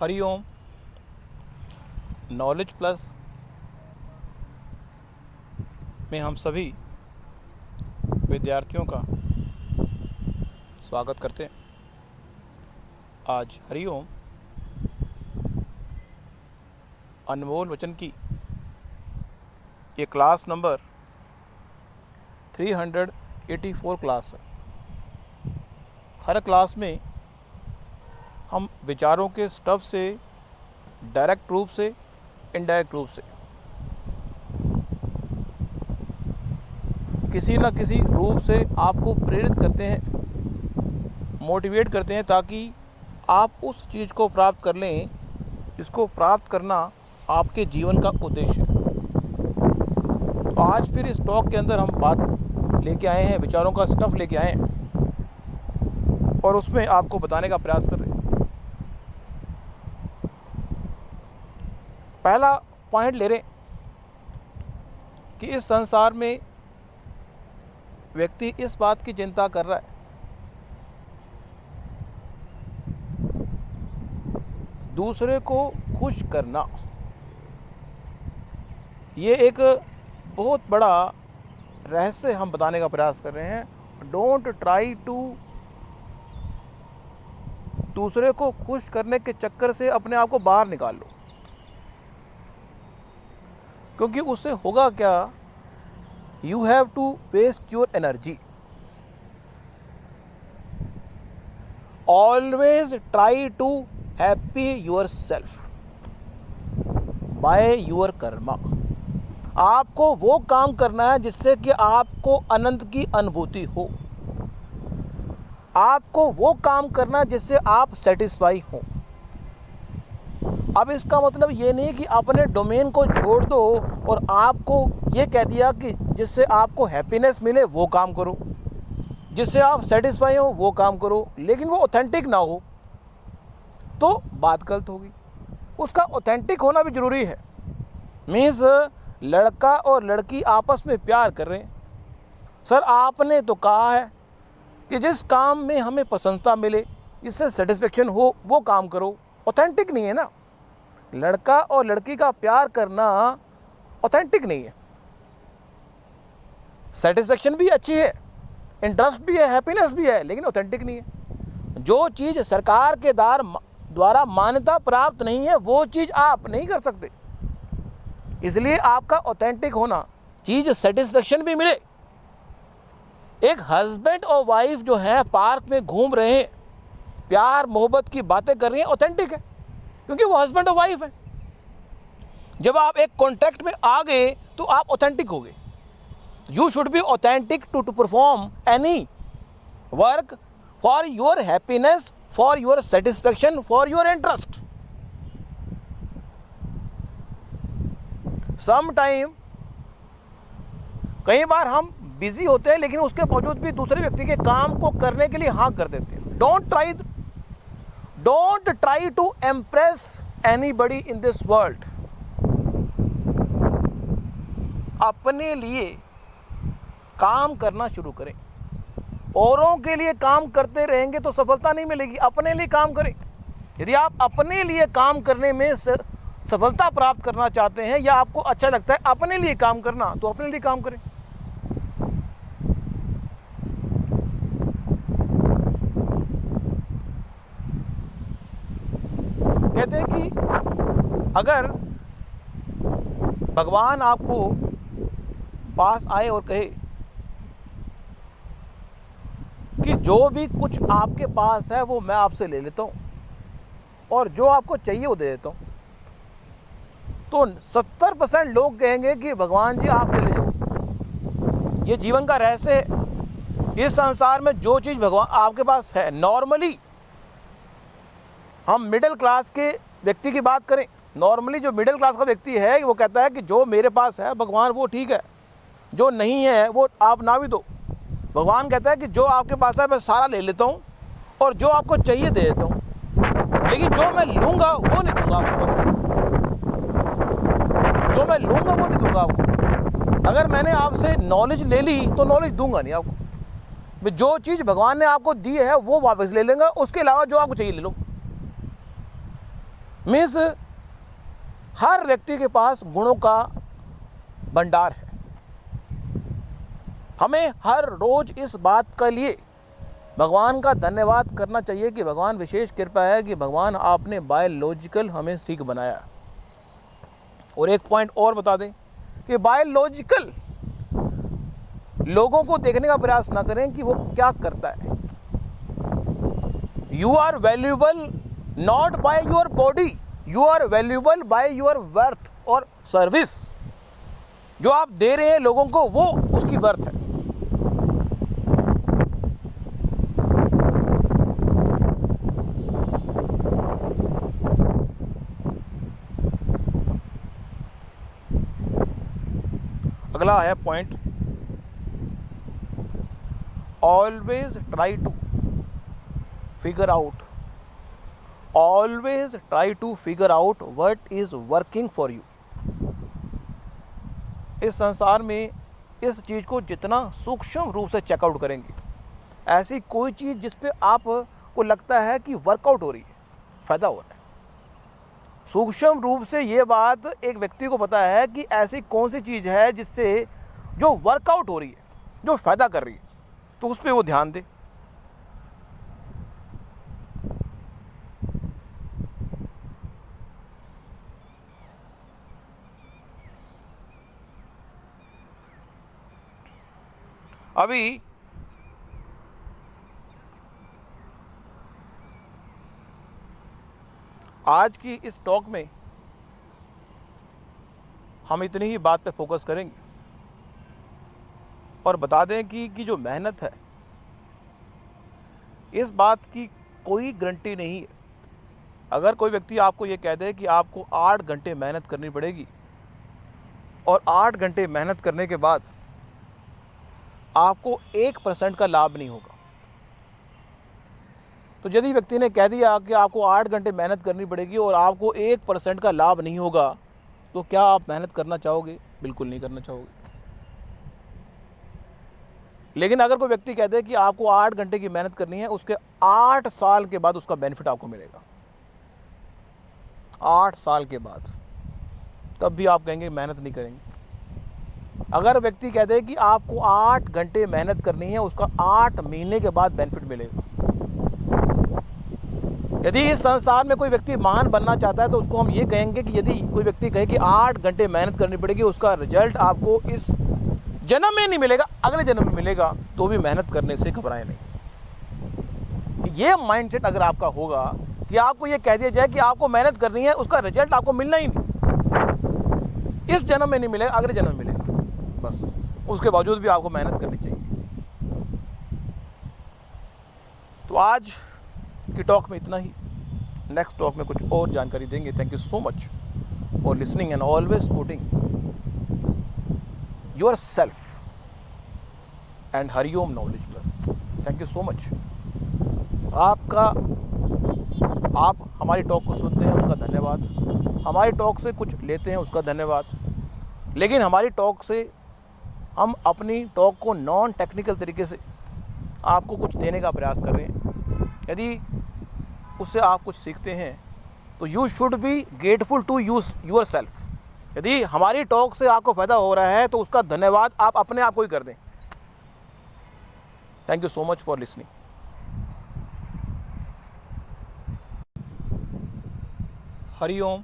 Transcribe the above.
Hariom. Knowledge plus में हम सभी विद्यार्थियों का स्वागत करते हैं। आज हरिओम अनमोल वचन की ये क्लास नंबर 384 क्लास है। हर क्लास में हम विचारों के स्टफ से डायरेक्ट रूप से इनडायरेक्ट रूप से किसी न किसी रूप से आपको प्रेरित करते हैं, मोटिवेट करते हैं, ताकि आप उस चीज़ को प्राप्त कर लें जिसको प्राप्त करना आपके जीवन का उद्देश्य है। तो आज फिर इस टॉक के अंदर हम बात लेके आए हैं, विचारों का स्टफ लेके आए हैं और उसमें आपको बताने का प्रयास कर रहे हैं। पहला पॉइंट ले रहे हैं कि इस संसार में व्यक्ति इस बात की चिंता कर रहा है दूसरे को खुश करना। ये एक बहुत बड़ा रहस्य हम बताने का प्रयास कर रहे हैं। डोंट ट्राई टू, दूसरे को खुश करने के चक्कर से अपने आप को बाहर निकाल लो, क्योंकि उससे होगा क्या, you have to waste your energy. Always try to happy yourself by your karma. आपको वो काम करना है जिससे कि आपको अनंत की अनुभूति हो। आपको वो काम करना है जिससे आप सेटिस्फाई हो। अब इसका मतलब ये नहीं कि अपने डोमेन को छोड़ दो और आपको ये कह दिया कि जिससे आपको हैप्पीनेस मिले वो काम करो, जिससे आप सेटिस्फाई हो वो काम करो, लेकिन वो ऑथेंटिक ना हो तो बात गलत होगी। उसका ऑथेंटिक होना भी ज़रूरी है। मीन्स लड़का और लड़की आपस में प्यार कर रहे हैं। सर आपने तो कहा है कि जिस काम में हमें प्रसन्नता मिले, जिससे सेटिस्फेक्शन हो वो काम करो। ऑथेंटिक नहीं है ना। लड़का और लड़की का प्यार करना ऑथेंटिक नहीं है। सेटिस्फेक्शन भी अच्छी है, इंटरेस्ट भी है, हैप्पीनेस भी है, लेकिन ऑथेंटिक नहीं है। जो चीज़ सरकार के द्वारा मान्यता प्राप्त नहीं है वो चीज़ आप नहीं कर सकते। इसलिए आपका ऑथेंटिक होना, चीज़ सेटिस्फेक्शन भी मिले। एक हस्बैंड और वाइफ जो है पार्क में घूम रहे हैं, प्यार मोहब्बत की बातें कर रही हैं, ऑथेंटिक है, क्योंकि वो हस्बैंड और वाइफ है। जब आप एक कॉन्ट्रैक्ट में आ गए तो आप ऑथेंटिक हो गए। You should be authentic to perform any work for your happiness, for your satisfaction, for your interest. Some time कई बार हम बिजी होते हैं, लेकिन उसके बावजूद भी दूसरे व्यक्ति के काम को करने के लिए हाँ कर देते हैं। Don't try to impress anybody in this world. अपने लिए काम करना शुरू करें। औरों के लिए काम करते रहेंगे तो सफलता नहीं मिलेगी। अपने लिए काम करें। यदि आप अपने लिए काम करने में सफलता प्राप्त करना चाहते हैं या आपको अच्छा लगता है अपने लिए काम करना, तो अपने लिए काम करें। कहते हैं कि अगर भगवान आपको पास आए और कहे कि जो भी कुछ आपके पास है वो मैं आपसे ले लेता हूँ और जो आपको चाहिए वो दे देता हूँ, तो 70% लोग कहेंगे कि भगवान जी आप चले जाओ। ये जीवन का रहस्य है। इस संसार में जो चीज़ भगवान आपके पास है, नॉर्मली हम मिडिल क्लास के व्यक्ति की बात करें, नॉर्मली जो मिडिल क्लास का व्यक्ति है वो कहता है कि जो मेरे पास है भगवान वो ठीक है, जो नहीं है वो आप ना भी दो। भगवान कहता है कि जो आपके पास है मैं सारा ले लेता हूँ और जो आपको चाहिए दे देता हूँ, लेकिन जो मैं लूँगा वो नहीं दूंगा आपको। बस जो मैं लूँगा वो नहीं दूंगा आपको। अगर मैंने आपसे नॉलेज ले ली तो नॉलेज दूंगा नहीं आपको। जो चीज़ भगवान ने आपको दी है वो वापस ले लेंगे, उसके अलावा जो आपको चाहिए ले लो। मीन्स हर व्यक्ति के पास गुणों का भंडार है। हमें हर रोज इस बात के लिए भगवान का धन्यवाद करना चाहिए कि भगवान विशेष कृपा है कि भगवान आपने बायोलॉजिकल हमें ठीक बनाया। और एक पॉइंट और बता दें कि बायोलॉजिकल लोगों को देखने का प्रयास ना करें कि वो क्या करता है। You are valuable not by your body, you are valuable by your worth और सर्विस। जो आप दे रहे हैं लोगों को वो उसकी वर्थ है। अगला है point, always try to figure out, always try to figure out what is working for you. इस संसार में इस चीज़ को जितना सूक्ष्म रूप से चेकआउट करेंगे, ऐसी कोई चीज़ जिस पे आपको लगता है कि वर्कआउट हो रही है, फ़ायदा हो रहा है, सूक्ष्म रूप से ये बात एक व्यक्ति को पता है कि ऐसी कौन सी चीज़ है जिससे जो वर्कआउट हो रही है, जो फ़ायदा कर रही है, तो उस पर वो ध्यान दे। अभी आज की इस टॉक में हम इतनी ही बात पे फोकस करेंगे और बता दें कि जो मेहनत है, इस बात की कोई गारंटी नहीं है। अगर कोई व्यक्ति आपको ये कह दे कि आपको 8 घंटे मेहनत करनी पड़ेगी और 8 घंटे मेहनत करने के बाद आपको 1% का लाभ नहीं होगा, तो यदि व्यक्ति ने कह दिया कि आपको 8 घंटे मेहनत करनी पड़ेगी और आपको 1% का लाभ नहीं होगा, तो क्या आप मेहनत करना चाहोगे? बिल्कुल नहीं करना चाहोगे। लेकिन अगर कोई व्यक्ति कह दे कि आपको 8 घंटे की मेहनत करनी है, उसके 8 साल के बाद उसका बेनिफिट आपको मिलेगा, 8 साल के बाद, तब भी आप कहेंगे मेहनत नहीं करेंगे। अगर व्यक्ति कह दे कि आपको 8 घंटे मेहनत करनी है, उसका 8 महीने के बाद बेनिफिट मिलेगा। यदि इस संसार में कोई व्यक्ति महान बनना चाहता है तो उसको हम ये कहेंगे कि यदि कोई व्यक्ति कहे कि 8 घंटे मेहनत करनी पड़ेगी, उसका रिजल्ट आपको इस जन्म में नहीं मिलेगा, अगले जन्म में मिलेगा, तो भी मेहनत करने से घबराए नहीं। ये माइंडसेट अगर आपका होगा कि आपको ये कह दिया जाए कि आपको मेहनत करनी है, उसका रिजल्ट आपको मिलना ही नहीं, इस जन्म में नहीं मिलेगा, अगले जन्म में मिलेगा, बस उसके बावजूद भी आपको मेहनत करनी चाहिए। तो आज की टॉक में इतना ही, नेक्स्ट टॉक में कुछ और जानकारी देंगे। Thank you so much for listening and always supporting your self and Hariom knowledge plus. Thank you so much. आप हमारी टॉक को सुनते हैं उसका धन्यवाद, हमारी टॉक से कुछ लेते हैं उसका धन्यवाद, लेकिन हमारी टॉक से हम अपनी टॉक को नॉन टेक्निकल तरीके से आपको कुछ देने का प्रयास कर रहे हैं। यदि उससे आप कुछ सीखते हैं तो you should be grateful to use yourself. यदि हमारी टॉक से आपको फ़ायदा हो रहा है तो उसका धन्यवाद आप अपने आप को ही कर दें। Thank you so much for listening. Hariom.